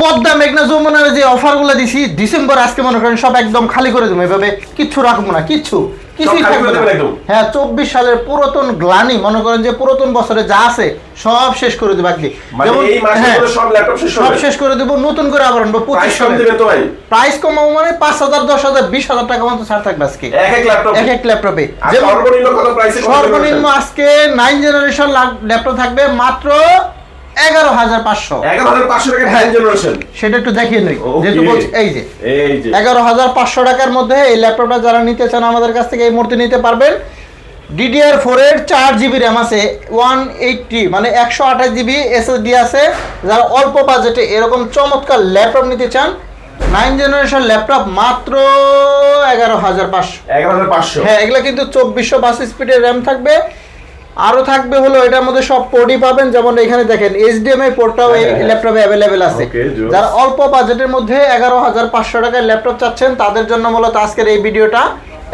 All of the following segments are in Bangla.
পদ্মা মেঘনা যমুনার যে অফারগুলো দিছি ডিসেম্বর আজকে মনে করেন সব একদম খালি করে দেবো, এভাবে কিচ্ছু রাখবো না, কিছুই থাকবে না। হ্যাঁ 24 সালের পুরাতন গ্লানি মনে করেন যে পুরাতন বছরে যা আছে সব শেষ করে দেবো আজকে, সব শেষ করে দেবো, নতুন করে আবার আনবো। প্রাইস কমাবো মানে 5,000 10,000 20,000 টাকা মতো ছাড় থাকবে আজকে এক এক ল্যাপটপে। সর্বনিম্ন আজকে 9 জেনারেশন ল্যাপটপ থাকবে মাত্র 11,500 টাকা জেনারেশন, সেটা একটু দেখিয়ে নেই যেহেতু বলছি। এই যে 11,500 টাকার মধ্যে এই ল্যাপটপটা যারা নিতে চান আমাদের কাছ থেকে এই মুহূর্তে নিতে পারবেন। DDR4 এর 4GB র্যাম আছে, 180 মানে 128GB SSD আছে। যারা অল্প বাজেটে এরকম চমৎকার ল্যাপটপ নিতে চান 9 জেনারেশন ল্যাপটপ মাত্র 11,500। হ্যাঁ এগুলা কিন্তু 2420 স্পিডের র্যাম থাকবে, আরো থাকবে হলো এটার মধ্যে সব পোর্টই পাবেন, যেমন এখানে দেখেন HDMI পোর্টটাও এই ল্যাপটপে अवेलेबल আছে। যারা অল্প বাজেটের মধ্যে 11,500 টাকার ল্যাপটপ চাচ্ছেন তাদের জন্য মূলত আজকের এই ভিডিওটা।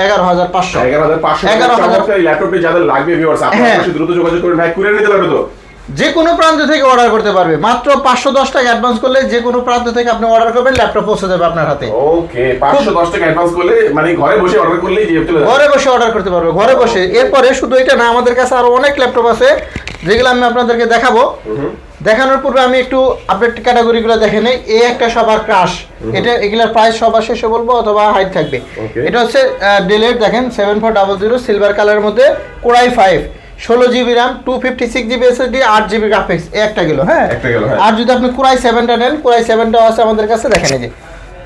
11,500 ল্যাপটপে যাদের লাগবে ভিউয়ার্স আপনারা অবশ্যই দ্রুত যোগাযোগ করুন, ভাই কুরিয়ার নিতে পারবে তো? যে কোনো প্রান্ত থেকে অর্ডার করতে পারবে, মাত্র 510 টাকা অ্যাডভান্স করলে যে কোনো প্রান্ত থেকে আপনি অর্ডার করবেন, ল্যাপটপ পৌঁছে যাবে আপনার হাতে। ওকে 510 টাকা অ্যাডভান্স করলে মানে ঘরে বসে অর্ডার করলেই ঘরে বসে অর্ডার করতে পারবে, ঘরে বসে। এরপরে শুধু এটা না, আমাদের কাছে আরো অনেক ল্যাপটপ আছে যেগুলো আমি আপনাদেরকে দেখাবো। দেখানোর পূর্বে আমি একটু আপডেট ক্যাটাগরিগুলো দেখে নেই। এই একটা সবার ক্রাশ, এটা এগুলার প্রাইস সবার শেষে বলবো অথবা হাইট থাকবে। এটা হচ্ছে ডেলের দেখেন 7400 সিলভার কালারের মধ্যে core i 5 16GB RAM 256GB SSD 8GB graphics, একটা গেল। হ্যাঁ আর যদি আপনি কোরাই 7টা নেন, কোরাই 7টাও আছে আমাদের কাছে, দেখেন এই যে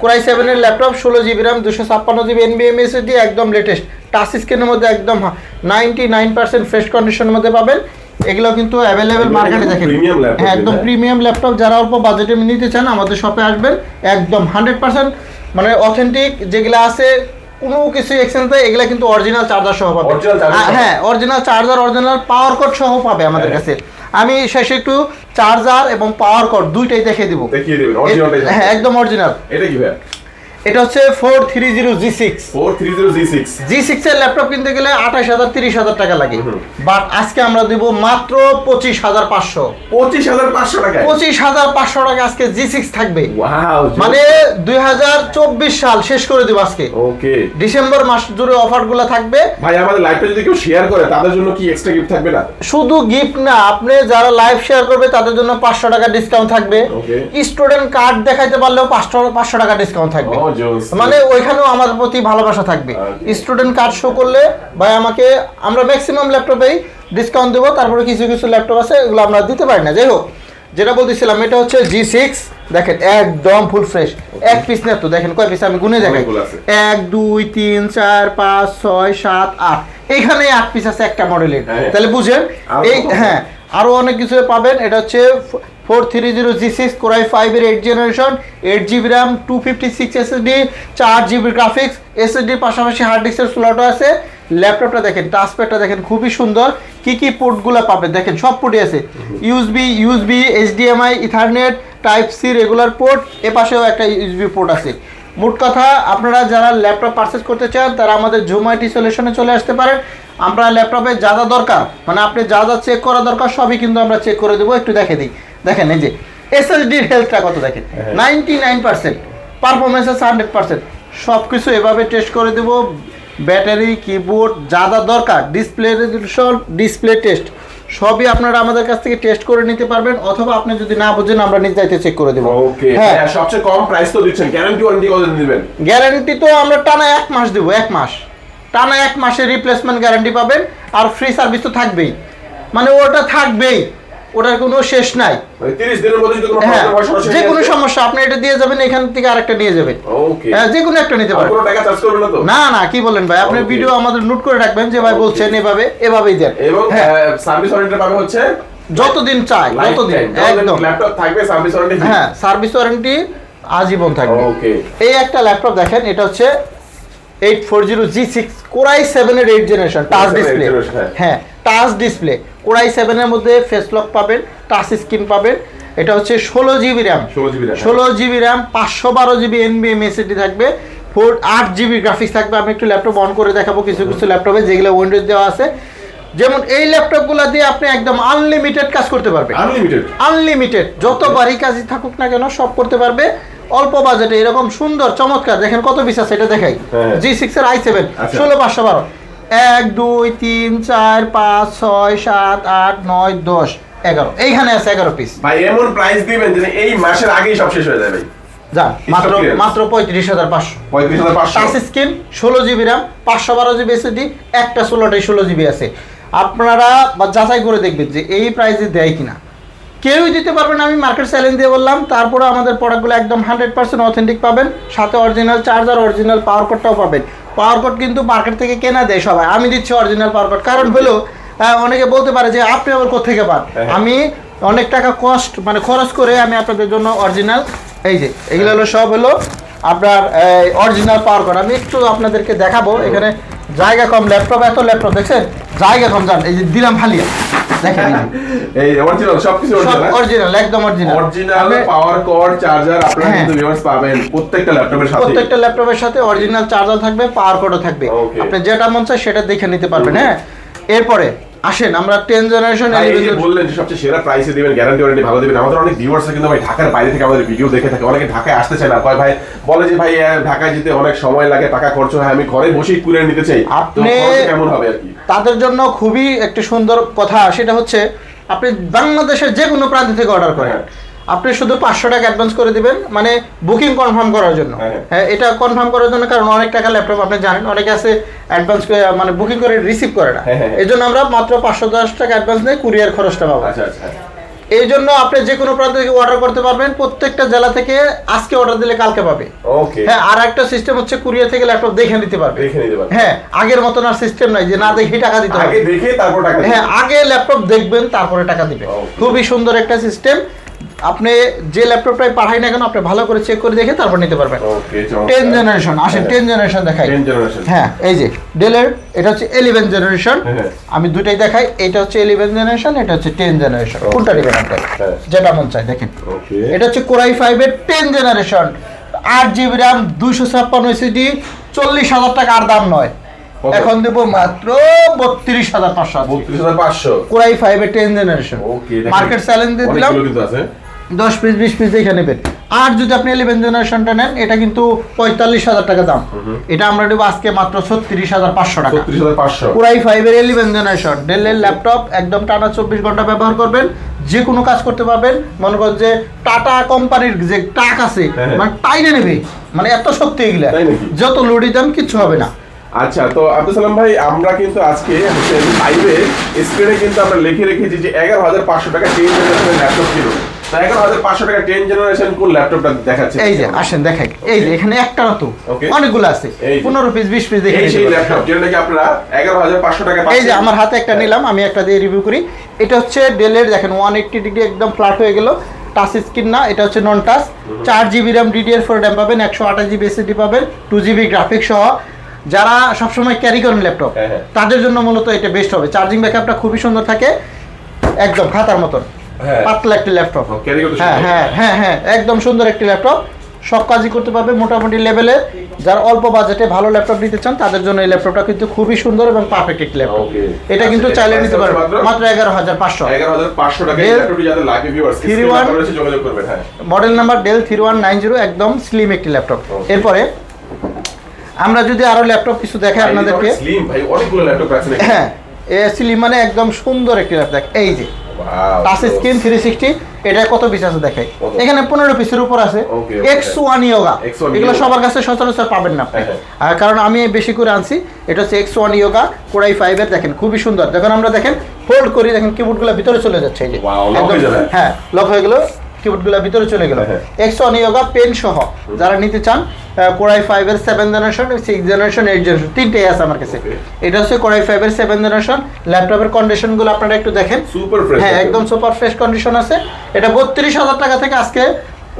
কোরাই 7 এর laptop 16GB RAM 256GB NVMe SSD একদম লেটেস্ট টাচ স্ক্রিনের মধ্যে একদম 99% ফ্রেশ কন্ডিশনের মধ্যে পাবেন। এগুলো কিন্তু অ্যাভেলেবেল মার্কেটে দেখেন। হ্যাঁ একদম প্রিমিয়াম ল্যাপটপ, যারা অল্প বাজেটে নিতে চান আমাদের শপে আসবেন, একদম 100% মানে অথেন্টিক যেগুলো আছে কোনো কিছু এক্সচেঞ্জ নেই, এগুলা কিন্তু অরিজিনাল চার্জার সহ পাবে। হ্যাঁ original charger, original power cord সহ পাবে আমাদের কাছে। আমি শেষে একটু চার্জার এবং পাওয়ার কোড দুইটাই দেখিয়ে দিব। হ্যাঁ একদম অরিজিনাল। এটা কি ভাই? এটা হচ্ছে 430G6 এর ল্যাপটপ কিনতে গেলে 28,000 30,000 টাকা লাগে, বাট আজকে আমরা দিব মাত্র 25,500 টাকা। 25,500 টাকা আজকে G6 থাকবে। মানে 2024 সাল শেষ করে দিব আজকে। ওকে ডিসেম্বর মাস জুড়ে অফারগুলো থাকবে। ভাই আমাদের লাইভটা যদি কেউ শেয়ার করে তাদের জন্য কি এক্সট্রা গিফট থাকবে না? শুধু গিফট না, আপনি যারা লাইভ শেয়ার করবে তাদের জন্য 500 টাকা ডিসকাউন্ট থাকবে। স্টুডেন্ট কার্ড দেখাইতে পারলেও 500 টাকা ডিসকাউন্ট থাকবে। মানে ওইখানেও আমাদের প্রতি ভালোবাসা থাকবে। স্টুডেন্ট কার্ড শো করলে ভাই আমাকে, আমরা ম্যাক্সিমাম ল্যাপটপেই ডিসকাউন্ট দেবো, তারপরে কিছু কিছু ল্যাপটপ আছে এগুলো আমরা দিতে পারি না। যাই হোক, যেটা বলতেছিলাম এটা হচ্ছে G6 দেখেন একদম ফুল ফ্রেশ। এক পিস না তো, দেখেন কয় পিস আমি গুনে দেখাই, 1 2 3 4 5 6 7 8, এইখানে 8 পিস আছে একটা মডেলের। তাহলে বুঝেন এই হ্যাঁ আরো অনেক কিছু পাবেন। এটা হচ্ছে 430G6 কোরাই 5 এর 8 generation 8GB RAM 256 SSD 4GB graphics, SSD পাশাপাশি হার্ড ডিস্কের স্লটও আছে। ল্যাপটপটা দেখেন, টাচপ্যাডটা দেখেন খুবই সুন্দর। কি পোর্টগুলো পাবেন দেখেন, সব পোর্টই আছে। USB HDMI ethernet type C regular port, এ পাশেও একটা USB পোর্ট আছে। মোট কথা আপনারা যারা ল্যাপটপ পারচেজ করতে চান তারা আমাদের জুম আইটি সলিউশনে চলে আসতে পারেন। আমরা ল্যাপটপে যা যা দরকার মানে আপনি যা যা চেক করা দরকার সবই কিন্তু আমরা চেক করে দেবো। একটু দেখে দিই, দেখেন এই যে SSDর হেলথটা কত দেখেন, 99%, পারফরমেন্স আছে 100%, সব কিছু এভাবে টেস্ট করে দেবো। ব্যাটারি, কিবোর্ড যা যা দরকার, ডিসপ্লে রেজলিউশন, ডিসপ্লে টেস্ট সবই আপনারা আমাদের কাছ থেকে টেস্ট করে নিতে পারবেন, অথবা আপনি যদি না বুঝেন আমরা নিজে যাইতে চেক করে দেব। ওকে হ্যাঁ সবচেয়ে কম প্রাইস তো দিচ্ছেন, গ্যারান্টি ওয়ারেন্টি কত দিবেন? গ্যারান্টি তো আমরা টানা 1 মাস দেব, 1 মাস টানা 1 মাসের রিপ্লেসমেন্ট গ্যারান্টি পাবেন। আর ফ্রি সার্ভিস তো থাকবেই, মানে ওটা থাকবেই, ওটার কোনো শেষ নাই। 30 দিনের মধ্যে যদি কোনো প্রবলেম হয় সরাসরি যে কোনো সমস্যা আপনি এটা দিয়ে যাবেন, এখান থেকে আরেকটা নিয়ে যাবেন। ওকে হ্যাঁ যে কোনো একটা নিতে পারেন, কোনো টাকা চার্জ করবেন না তো? না না কি বলেন ভাই, আপনি ভিডিও আমাদের নোট করে রাখবেন যে ভাই বলছেন এভাবেই দেন। এবং সার্ভিস ওয়ারেন্টি পাবে হচ্ছে যতদিন চাই ততদিন, একদম ল্যাপটপ থাকবে সার্ভিস ওয়ারেন্টি। হ্যাঁ সার্ভিস ওয়ারেন্টি আজীবন থাকবে। ওকে এই একটা ল্যাপটপ দেখেন, এটা হচ্ছে 840G6 কোরাই 7 এর 8 জেনারেশন টাচ ডিসপ্লে। হ্যাঁ টাচ ডিসপ্লে কোরাই 7 এর মধ্যে ফেস লক পাবেন, টাচ স্ক্রিন পাবেন। এটা হচ্ছে 16GB RAM 16GB RAM 512GB NVMe SSD থাকবে, 8GB গ্রাফিক্স থাকবে। আমি একটু ল্যাপটপ অন করে দেখাবো কিছু ল্যাপটপে যেগুলো উইন্ডোজ দেওয়া আছে। যেমন এই ল্যাপটপগুলো দিয়ে আপনি একদম আনলিমিটেড কাজ করতে পারবেন। আনলিমিটেড যতবারই কাজই থাকুক না কেন সব করতে পারবে অল্প বাজেটে। এরকম সুন্দর চমৎকার দেখেন কত পিস আছে এটা দেখাই। G6 এর i7 16512 1 2 3 4 5 6 7 8 9 10 11 এইখানে আছে 11 পিস। ভাই এমন প্রাইস দিবেন যে এই মাসের আগেই সব শেষ হয়ে যাবে ভাই। যা মাত্র 35500 35500 touch screen 16 GB RAM 512 GB SSD একটা স্লটে 16 জিবি আছে। আপনারা যাচাই করে দেখবেন যে এই প্রাইসে দেয় কিনা। কেউই দিতে পারবেন আমি মার্কেট চ্যালেঞ্জ দিয়ে বললাম। তারপরে আমাদের প্রোডাক্টগুলো একদম 100% অথেন্টিক পাবেন, সাথে অরিজিনাল চার্জার অরিজিনাল পাওয়ার কোডটাও পাবেন। পাওয়ার কোড কিন্তু মার্কেট থেকে কেনা দেয় সবাই, আমি দিচ্ছি অরিজিনাল পাওয়ার কোড। কারণ হলো অনেকে বলতে পারে যে আপনি আবার কোথেকে পান। আমি অনেক টাকা কস্ট মানে খরচ করে আমি আপনাদের জন্য অরিজিনাল এই যে এগুলো হলো সব হলো আপনার অরিজিনাল পাওয়ার কোড। আমি একটু আপনাদেরকে দেখাবো। এখানে জায়গা কম, ল্যাপটপ এত ল্যাপটপ দেখছেন জায়গা কম। জান এই যে দিলাম ফালিয়া দেখেন এই অরিজিনাল সবকিছু অরিজিনাল একদম অরিজিনাল পাওয়ার কোড চার্জার আপনারা কিন্তু ভিউয়ার্স পাবেন প্রত্যেকটা ল্যাপটপের সাথে অরিজিনাল চার্জার থাকবে, পাওয়ার কোডও থাকবে। আপনি যেটা মন চায় সেটা দেখে নিতে পারবেন। হ্যাঁ, এরপরে আসেন আমরা 10 জেনারেশন বললেন যে সবচেয়ে সেরা প্রাইসে দিবেন, গ্যারান্টি ওয়ারেন্টি ভালো দিবেন। আমাদের অনেক ভিউয়ার্স কিন্তু ভাই ঢাকার বাইরে থেকে আমাদের ভিডিও দেখে থাকে, অনেকে ঢাকায় আসতে চায় না, কয় ভাই বলে যে ভাই ঢাকায় যেতে অনেক সময় লাগে, টাকা খরচ হয়, আমি ঘরে বসেই কুরিয়ার নিতে চাই। আপনি কেমন হবে আর কি? তাদের জন্য খুবই একটি সুন্দর কথা, সেটা হচ্ছে আপনি বাংলাদেশের যে কোনো প্রান্ত থেকে অর্ডার করেন, আপনি শুধু 500 টাকা অ্যাডভান্স করে দিবেন, মানে বুকিং কনফার্ম করার জন্য। হ্যাঁ, এটা কনফার্ম করার জন্য, কারণ অনেক টাকা ল্যাপটপ আপনি জানেন অনেকে আছে অ্যাডভান্স করে মানে বুকিং করে রিসিভ করে না। এই জন্য আমরা মাত্র 510 টাকা অ্যাডভান্স দিয়ে কুরিয়ার খরচটা পাবো। এই জন্য আপনি যে কোনো প্রান্ত থেকে অর্ডার করতে পারবেন, প্রত্যেকটা জেলা থেকে আজকে অর্ডার দিলে কালকে পাবে। হ্যাঁ, আর একটা সিস্টেম হচ্ছে কুরিয়ার থেকে ল্যাপটপ দেখে নিতে পারবে। হ্যাঁ, আগের মতন আর সিস্টেম নাই যে না দেখে টাকা দিতে হবে। হ্যাঁ, আগে ল্যাপটপ দেখবেন তারপরে টাকা দিবেন। খুবই সুন্দর একটা সিস্টেম। আপনি যে ল্যাপটপটাই পাঠাই না কেন আপনি ভালো করে চেক করে দেখে তারপর নিতে পারবেন। 10 জেনারেশন আসেন 10 জেনারেশন দেখাই। হ্যাঁ, এই যে ডেলের এটা হচ্ছে 11 জেনারেশন। আমি দুটাই দেখাই, এটা হচ্ছে 11 জেনারেশন, এটা হচ্ছে 10 জেনারেশন। কোনটা নেবেন আপনি? যেটা মন চায় দেখেন। এটা হচ্ছে Core i5 এর 10 জেনারেশন 8 জিবি RAM 256 এসএসডি 40,000 টাকা আর দাম নয়, এখন দেব মাত্র 32,500। 32,500 Core i5 এর 10 জেনারেশন মার্কেট চ্যালেঞ্জ দিয়ে দিলাম। 10 পিস 20 পিস দেখে নেবেন। আর যদি আপনি 11 জেনারেশনটা নেন এটা কিন্তু 45,000 টাকা দাম। এটা আমরা নেব আজকে মাত্র 36,500 টাকা। 36,500 Core i5 এর 11 জেনারেশন ডেলের ল্যাপটপ, একদম টানা 24 ঘন্টা ব্যবহার করবেন, যে কোনো কাজ করতে পারবেন। মনে করেন যে টাটা কোম্পানির যে টাক আছে মানে টাইনে নেবে, মানে এত শক্তি এগুলা, যত লোডি দাম কিচ্ছু হবে না। আচ্ছা, তো আব্দুল সালাম ভাই আমরা কিন্তু আজকে লাইভে স্ক্রিনে কিন্তু আমরা লিখে রেখেছি যে 11,500 টাকা 10 জেনারেশনের ল্যাপটপ কিনুন। তো 11,500 টাকা 10 জেনারেশন কোন ল্যাপটপটা দেখাচ্ছে? এই যে আসেন দেখাই, এই যে এখানে একটা না তো অনেকগুলো আছে, 15 পিস 20 পিস দেখে এই ল্যাপটপ যেটা নাকি আপনারা 11,500 টাকা পাচ্ছেন। এই যে আমার হাতে একটা নিলাম, আমি একটা দিয়ে রিভিউ করি। এটা হচ্ছে ডেলের দেখেন 180 ডিগ্রি একদম ফ্ল্যাট হয়ে গেল, টাচ স্ক্রিন না, এটা হচ্ছে নন touch. 4 GB RAM DDR4 RAM পাবেন, 128 জিবি এসএসডি পাবেন, 2 জিবি গ্রাফিক্স সহ। যারা সবসময় ক্যারি করেন ল্যাপটপ তাদের জন্য মূলত এটা বেস্ট হবে। চার্জিং ব্যাকআপটা খুবই সুন্দর থাকে, একদম খাতার মতন পাতলা একটি ল্যাপটপ। হ্যাঁ হ্যাঁ হ্যাঁ হ্যাঁ, একদম সুন্দর একটি ল্যাপটপ, সব কাজই করতে পারবে মোটামুটি লেভেলে। যারা অল্প বাজেটে ভালো ল্যাপটপ নিতে চান তাদের জন্য এই ল্যাপটপটা কিন্তু খুবই সুন্দর এবং পারফেক্ট একটি ল্যাপটপ। এটা কিন্তু চাইলে নিতে পারবে মাত্র 11,500 টাকা। এই ল্যাপটপটি যাদের লাগে ভিউয়ার্স স্ক্রিনে রয়েছে যোগাযোগ করবেন। হ্যাঁ, মডেল নাম্বার ডেল 3190, একদম স্লিম একটি ল্যাপটপ। এরপরে আমরা যদি আরো ল্যাপটপ কিছু দেখাই আপনাদেরকে, স্লিম ভাই অনেকগুলো ল্যাপটপ আছে নাকি? হ্যাঁ, স্লিম মানে একদম সুন্দর একটি ল্যাপটপ। এই যে টাচ স্ক্রিন 360, এটা কত পিস আছে দেখাই, এখানে 15 পিসের উপর আছে। X1 Yoga, এগুলো সবার কাছে সচরাচর পাবেন না আপনি, কারণ আমি বেশি করে আনছি। এটা হচ্ছে X1 Yoga Core i5 এর, দেখেন খুবই সুন্দর। যখন আমরা দেখেন হোল্ড করি দেখেন কিবোর্ডগুলো ভিতরে চলে যাচ্ছে, এই যে হ্যাঁ লক হয়ে গেল, কিবোর্ডগুলো ভিতরে চলে গেল। X1 Yoga পেন সহ যারা নিতে চান, Core i5 এর 7 জেনারেশন, 6 জেনারেশন, 8 জেনারেশন, তিনটেই আছে আমার কাছে। এটা হচ্ছে Core i5 এর 7 জেনারেশন। ল্যাপটপের কন্ডিশনগুলো আপনারা একটু দেখেন, সুপার ফ্রেশ। হ্যাঁ, একদম সুপার ফ্রেশ কন্ডিশন আছে। এটা 32,000 টাকা থেকে আজকে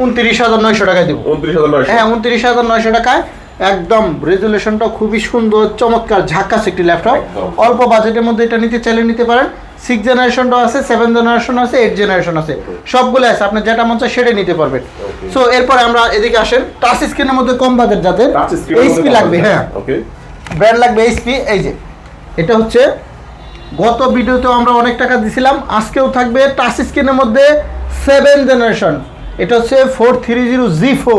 29,900 টাকায় দেব। 29,900, হ্যাঁ 29,900 টাকায়। একদম রেজুলেশনটা খুবই সুন্দর, চমৎকার ঝাক্কাস একটি ল্যাপটপ। অল্প বাজেটের মধ্যে এটা নিতে চাইলে নিতে পারেন। 6 জেনারেশনও আছে, 7 জেনারেশন আছে, 8 জেনারেশন আছে, সবগুলো আছে, আপনি যেটা মন চায় সেটাই নিতে পারবেন। সো এরপরে আমরা এদিকে আসেন, টাচ স্ক্রিনের মধ্যে কম বাজেট যাদের HP লাগবে, হ্যাঁ ব্র্যান্ড লাগবে HP। এই যে এটা হচ্ছে গত ভিডিওতেও আমরা অনেক টাকা দিছিলাম, আজকেও থাকবে টাচ স্ক্রিনের মধ্যে 7 জেনারেশন। এটা হচ্ছে 430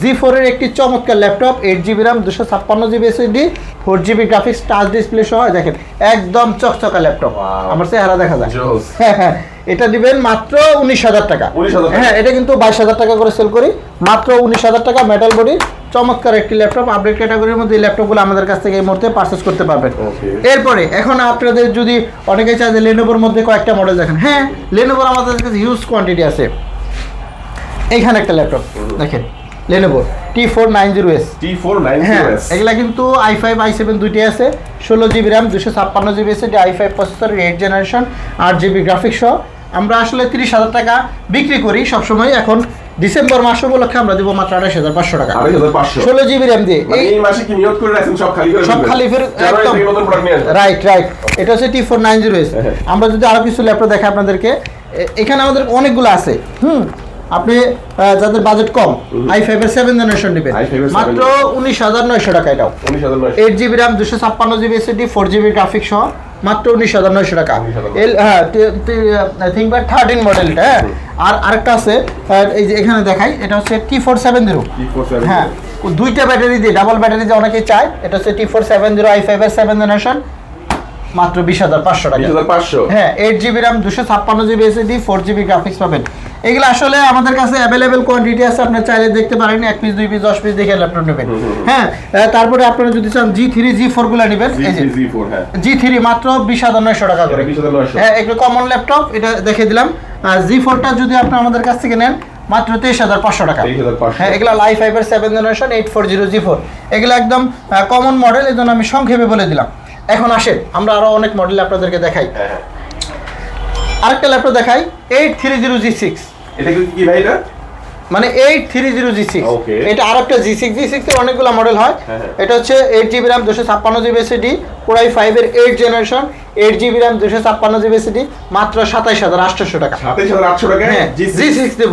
G4 এর একটি চমৎকার laptop, 8GB RAM, 256GB SSD, 4GB graphics, touch display সহ। দেখেন একদম চকচকা ল্যাপটপ, আমার চেহারা দেখা যায়। হ্যাঁ হ্যাঁ, এটা দিবেন মাত্র 19,000 টাকা। হ্যাঁ, এটা কিন্তু 22,000 টাকা করে সেল করি, মাত্র 19,000 টাকা। মেটাল বডি চমৎকার একটি ল্যাপটপ, আপডেট ক্যাটাগরির মধ্যে এই ল্যাপটপগুলো আমাদের কাছ থেকে এই মুহূর্তে পারচেজ করতে পারবেন। এরপরে এখন আপনাদের যদি অনেকে চায় যে লেনোভোর মধ্যে কয়েকটা মডেল দেখেন, হ্যাঁ লেনোভোর আমাদের কাছে হিউজ কোয়ান্টিটি আছে। এইখানে একটা ল্যাপটপ দেখেন, লেনোভো T490S। হ্যাঁ, এগুলা কিন্তু i5 i7 দুইটাই আছে, 16GB RAM, 256GB SSD, i5 processor, 8 generation, 8GB graphics সহ। আমরা আসলে 30,000 টাকা বিক্রি করি সবসময়। এখন ডিসেম্বর মাস উপলক্ষে আমরা দিব মাত্র 28,500 টাকা, 16GB RAM দিয়ে। এই মাসে কি নিয়ত করে রাখছেন সব খালি করে সব খালি ফের একদম রাইট রাইট। এটা হচ্ছে T490S। আমরা যদি আরো কিছু ল্যাপটপ দেখাই আপনাদেরকে, এখানে আমাদের অনেকগুলো আছে। আপনি যাদের বাজেট কম, i5 এর 7 জেনারেশন নেবেন মাত্র 19,900 টাকা। এটাও 8GB RAM, 256GB SSD, 4GB graphics সহ, মাত্র 19,900 টাকা। থিংকপ্যাড 13 মডেলটা। আর আরেকটা আছে, এই যে এখানে দেখাই, এটা হচ্ছে T470। হ্যাঁ, দুইটা ব্যাটারি দিয়ে, ডাবল ব্যাটারি দিয়ে অনেকেই চায়। এটা হচ্ছে T470 i5 এর 7 জেনারেশন, মাত্র 20,500 টাকা। হ্যাঁ, 8GB RAM, 256GB SSD, 4GB graphics পাবেন। এগুলো আসলে আমাদের কাছে অ্যাভেলেবেল কোয়ান্টিটি আছে, আপনি চাইলে দেখতে পারেন, 1 পিস 2 পিস 10 পিস দেখে ল্যাপটপ নেবেন। হ্যাঁ, তারপরে আপনারা যদি চান G3 G4 গুলো নেবেন, এই যে G3 মাত্র 20,900 টাকা করে। হ্যাঁ, একটু কমন ল্যাপটপ, এটা দেখে দিলাম। আর G4টা যদি আপনি আমাদের কাছ থেকে নেন মাত্র 23,500 টাকা। হ্যাঁ, এগুলো i5 এর 7 জেনারেশন, 840 G4। এগুলো একদম কমন মডেল, এই জন্য আমি সংক্ষেপে বলে দিলাম। এখন আসেন আমরা আরো অনেক মডেল আপনাদেরকে দেখাই। আরেকটা ল্যাপটপ দেখাই, 830 G6। এটা কি ভাই? এটা মানে 830 G6। এটা আরেকটা G6 এর অনেকগুলো মডেল হয়। এটা হচ্ছে 8GB RAM, 256GB SSD, Core i5 এর 8 generation, 8GB RAM, 256GB SSD, মাত্র 27,800 টাকা। 27,800 টাকা G6 দেব,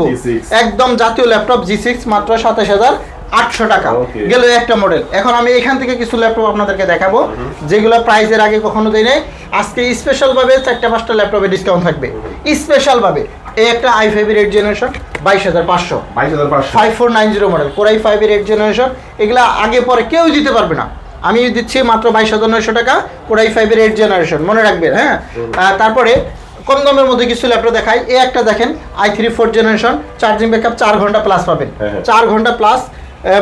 একদম জাতীয় ল্যাপটপ G6, মাত্র 27,800 টাকা। গেল একটা মডেল। এখন আমি এখান থেকে কিছু ল্যাপটপ আপনাদেরকে দেখাবো যেগুলো প্রাইসের আগে কখনো দেই নাই। আজকে স্পেশাল ভাবে 4-5টা ল্যাপটপে ডিসকাউন্ট থাকবে স্পেশাল ভাবে। এই একটা i5 এর 8 জেনারেশন, 22,500। 5490 মডেল, Core i5 এর 8 জেনারেশন। এগুলা আগে পরে কেউ দিতে পারবে না, আমি দিচ্ছি মাত্র 22,900 টাকা, Core i5 এর 8 জেনারেশন, মনে রাখবেন। হ্যাঁ, তারপরে কম দামের মধ্যে কিছু ল্যাপটপ দেখাই। এই একটা দেখেন, i3 4 জেনারেশন, চার্জিং ব্যাকআপ 4 ঘন্টা প্লাস পাবেন, 4 ঘন্টা প্লাস,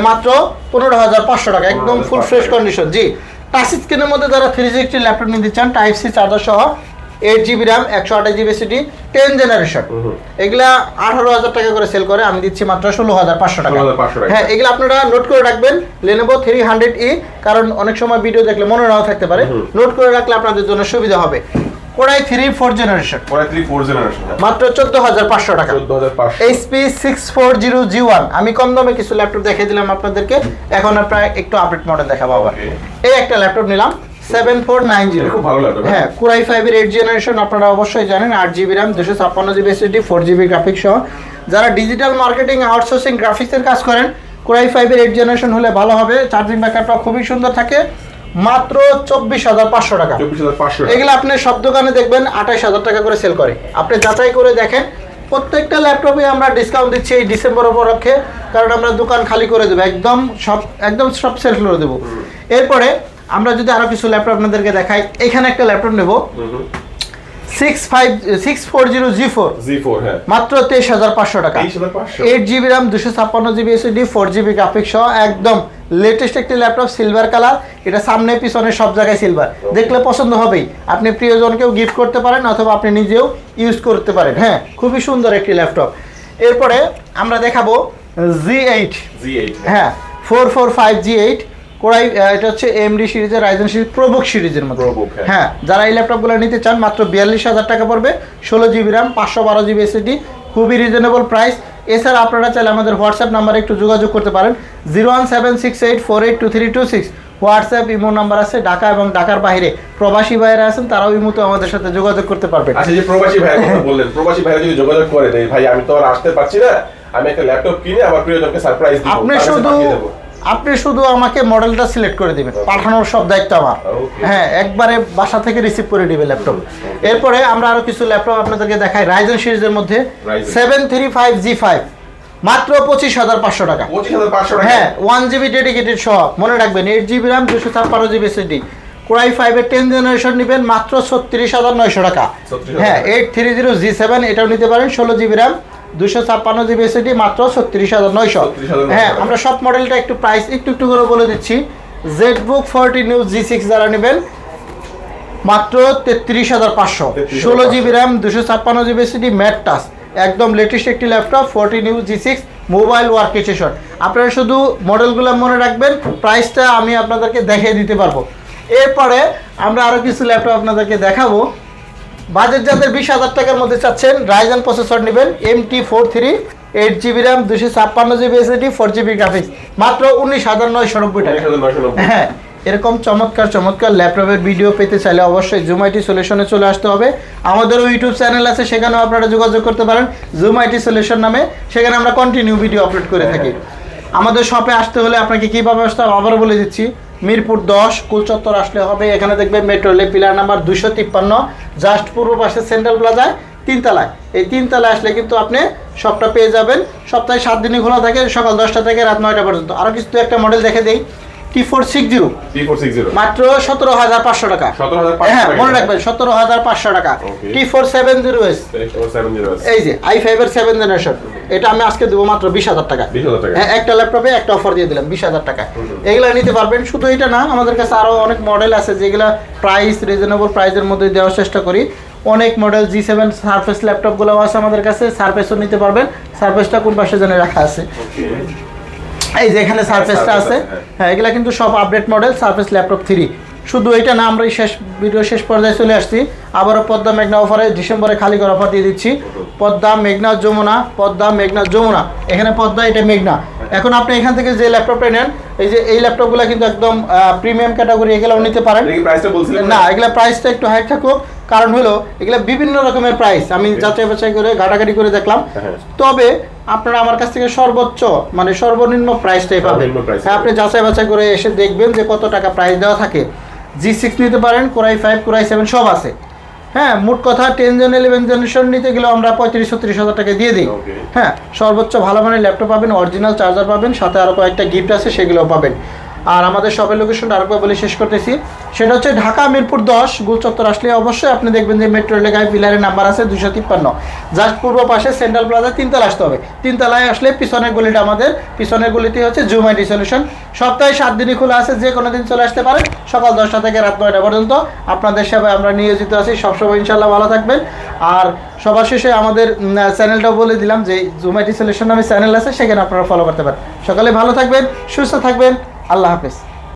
মাত্র 15,500 টাকা, একদম ফুল ফ্রেশ কন্ডিশন। জি, টাচ স্ক্রিনের মধ্যে যারা 360 ল্যাপটপ নিতে চান, টাইপ সি চার্জার সহ, 8GB RAM, 128GB SSD, 10 generation, এগুলা 18,000 টাকা করে সেল করে, আমি দিচ্ছি মাত্র 16,500 টাকা। হ্যাঁ, এগুলো আপনারা নোট করে রাখবেন, Lenovo 300E, কারণ অনেক সময় ভিডিও দেখলে মনে নাও থাকতে পারে, নোট করে রাখলে আপনাদের জন্য সুবিধা হবে। Core i3 4 জেনারেশন, মাত্র 14,500 টাকা। HP 640 G1। আমি কম দামে কিছু ল্যাপটপ দেখিয়ে দিলাম আপনাদেরকে, এখন আপনারা একটু আপডেট মডেল দেখাবো আবার। এই একটা ল্যাপটপ নিলাম, 7490। খুব ভালো ল্যাপটপ। হ্যাঁ, Core i5 এর 8 জেনারেশন, আপনারা অবশ্যই জানেন, 8GB RAM, 256GB SSD, 4GB graphics সহ। যারা ডিজিটাল মার্কেটিং, আউটসোর্সিং, গ্রাফিক্সের কাজ করেন, Core i5 এর 8 জেনারেশন হলে ভালো হবে। চার্জিং ব্যাকআপটা খুবই সুন্দর থাকে, মাত্র 24,500 টাকা। এগুলো আপনি সব দোকানে দেখবেন 28,000 টাকা করে সেল করে, আপনি যাচাই করে দেখেন। প্রত্যেকটা ল্যাপটপে আমরা ডিসকাউন্ট দিচ্ছি এই ডিসেম্বর উপলক্ষে, কারণ আমরা দোকান খালি করে দেবো, একদম সব সেল করে দেবো। এরপরে আমরা যদি আরো কিছু ল্যাপটপ আপনাদেরকে দেখাই, এখানে একটা ল্যাপটপ নেব, 640 G4, মাত্র 23,500 টাকা, 8GB RAM, 256GB SSD, 4GB graphics সহ, একদম লেটেস্ট একটি ল্যাপটপ, সিলভার কালার। এটা সামনে পিছনে সব জায়গায় সিলভার, দেখলে পছন্দ হবেই। আপনি প্রিয়জনকেও গিফট করতে পারেন অথবা আপনি নিজেও ইউজ করতে পারেন। হ্যাঁ, খুবই সুন্দর একটি ল্যাপটপ। এরপরে আমরা দেখাবো G8। হ্যাঁ, 445 G8, এটা হচ্ছে AMD সিরিজের, রাইজেন সিরিজ, প্রোবুক সিরিজের মধ্যে। হ্যাঁ, যারা এই ল্যাপটপগুলো নিতে চান, মাত্র 42,000 টাকা পড়বে, 16GB RAM, 512GB SSD, খুবই রিজনেবল প্রাইস। এছাড়া আপনারা চাইলে আমাদের হোয়াটসঅ্যাপ নাম্বারে একটু যোগাযোগ করতে পারেন, 01768482326। হোয়াটসঅ্যাপ, ইমো নাম্বার আছে। ঢাকা এবং ঢাকার বাইরে প্রবাসী ভাইয়েরা আছেন, তারাও ইমোতে আমাদের সাথে যোগাযোগ করতে পারবেন। আচ্ছা, যে প্রবাসী ভাইয়ের কথা বললেন, প্রবাসী ভাইরা যদি যোগাযোগ করে দেয়, ভাই আমি তো আর আসতে পারছি না, আমি একটা ল্যাপটপ কিনে আমার প্রিয়জনকে সারপ্রাইজ দিব, আপনি শুধু আপনি শুধু আমাকে মডেলটা সিলেক্ট করে দিবেন, পাঠানোর সব দায়িত্ব আমার। হ্যাঁ, একবারে বাসা থেকে রিসিভ করে দিবে ল্যাপটপ। এরপরে আমরা আরো কিছু ল্যাপটপ আপনাদেরকে দেখাই রাইজেন সিরিজের মধ্যে 735G5 মাত্র 25,500 টাকা। 25,500 টাকা। হ্যাঁ, 1GB ডেডিকেটেড সহ, মনে রাখবেন 8GB RAM 256GB SSD, Core i5 এর 10th জেনারেশন নেবেন মাত্র 36,900 টাকা। হ্যাঁ, 830G7 এটাও নিতে পারেন, 16GB RAM 256GB SSD মাত্র 36,900। হ্যাঁ, আমরা সব মডেলটা একটু প্রাইস একটু করে বলে দিচ্ছি। ZBook 40 New G6 যারা নেবেন মাত্র 33,500, 16GB RAM 256GB SSD mat touch, একদম লেটেস্ট একটি laptop 40 new G6 mobile work station. আপনারা শুধু মডেলগুলো মনে রাখবেন, প্রাইসটা আমি আপনাদেরকে দেখিয়ে দিতে পারবো। এরপরে আমরা আরও কিছু ল্যাপটপ আপনাদেরকে দেখাবো। বাজেট যাদের 20,000 টাকার মধ্যে চাচ্ছেন, রাইজেন প্রসেসর নেবেন MT43 8GB RAM 256GB SSD 4GB graphics মাত্র 19,990 টাকা। হ্যাঁ, এরকম চমৎকার ল্যাপটপের ভিডিও পেতে চাইলে অবশ্যই জুম আইটি সলিউশনে চলে আসতে হবে। আমাদেরও ইউটিউব চ্যানেল আছে, সেখানেও আপনারা যোগাযোগ করতে পারেন জুম আইটি সলিউশন নামে, সেখানে আমরা কন্টিনিউ ভিডিও আপলোড করে থাকি। আমাদের শপে আসতে হলে আপনাকে কীভাবে আসতে হবে আবারও বলে দিচ্ছি। মিরপুর 10 কুলচত্বর আসলে হবে, এখানে দেখবেন মেট্রো রেলের পিলার নাম্বার 253, জাস্ট পূর্ব পাশে সেন্ট্রাল প্লাজায় 3 তলায়। এই 3 তলায় আসলে কিন্তু আপনি শপটা পেয়ে যাবেন। সপ্তাহে 7 দিনই খোলা থাকে, সকাল 10টা থেকে রাত 9টা পর্যন্ত। আরও কিছু একটা মডেল দেখে দেই, T460 মাত্র 17,500 টাকা। হ্যাঁ, মনে রাখবেন 17,500 টাকা। T470S এই যে i5 এর 7th জেনারেশন, এটা আমি আজকে দেবো মাত্র 20,000 টাকা। হ্যাঁ, একটা ল্যাপটপে একটা অফার দিয়ে দিলাম 20,000 টাকা। এগুলো নিতে পারবেন। শুধু এটা না, আমাদের কাছে আরও অনেক মডেল আছে যেগুলো প্রাইস রিজনেবল প্রাইসের মধ্যে দেওয়ার চেষ্টা করি। অনেক মডেল G7 সারফেস ল্যাপটপগুলো আছে আমাদের কাছে, সারফেসও নিতে পারবেন। সারফেসটা কোন পাশে জানে রাখা আছে, এই যে এখানে সারফেসটা আছে। হ্যাঁ, এগুলা কিন্তু সব আপডেট মডেল সারফেস ল্যাপটপ 3। শুধু এটা না, আমরা এই ভিডিও শেষ পর্যায়ে চলে আসছি। আবারও পদ্মা মেঘনা অফারে ডিসেম্বরে খালি করে অফার দিয়ে দিচ্ছি। পদ্মা মেঘনা যমুনা, এখানে পদ্মা, এটা মেঘনা। এখন আপনি এখান থেকে যে ল্যাপটপটা নেন, এই যে এই ল্যাপটপগুলো কিন্তু একদম প্রিমিয়াম ক্যাটাগরি, এগুলোও নিতে পারেন। না, এগুলা প্রাইসটা একটু হাই থাকুক, কারণ হলো এগুলা বিভিন্ন রকমের প্রাইস আমি যাচাই বাছাই করে ঘাটাঘাটি করে দেখলাম। তবে আপনারা আমার কাছ থেকে সর্বোচ্চ মানে সর্বনিম্ন প্রাইসটাই পাবেন। হ্যাঁ, আপনি যাচাই বাছাই করে এসে দেখবেন যে কত টাকা প্রাইস দেওয়া থাকে। G6 নিতে পারেন, Core i5 Core i7 সব আছে। হ্যাঁ, মোট কথা 10 জন 11 জেনারেশন নিতে গেলেও আমরা 35-36 টাকা দিয়ে দিই। হ্যাঁ, সর্বোচ্চ ভালো মানের ল্যাপটপ পাবেন, অরিজিনাল চার্জার পাবেন, সাথে আরও কয়েকটা গিফট আছে, সেগুলোও পাবেন। আর আমাদের শপের লোকেশনটা আরেকবার বলে শেষ করতেছি, সেটা হচ্ছে ঢাকা মিরপুর 10 গুলচত্বর আসলে অবশ্যই আপনি দেখবেন যে মেট্রো রেলের পিলারের নাম্বার আছে 253, জাস্ট পূর্ব পাশে সেন্ট্রাল প্লাজা 3 তলা আসতে হবে। 3 তলায় আসলে পিছনের গলিটা, আমাদের পিছনের গলিতে হচ্ছে জুম আইটি সলিউশন। সপ্তাহে 7 দিনই খোলা আছে, যে কোনো দিন চলে আসতে পারেন, সকাল 10টা থেকে রাত 9টা পর্যন্ত। আপনাদের সেবায় আমরা নিয়োজিত আছি, সবসময় ইনশাল্লাহ ভালো থাকবেন। আর সবার শেষে আমাদের চ্যানেলটাও বলে দিলাম যে জুম আইটি সলিউশন নামে চ্যানেল আছে, সেখানে আপনারা ফলো করতে পারেন। সকালে ভালো থাকবেন, সুস্থ থাকবেন, আল্লাহ হাফেজ।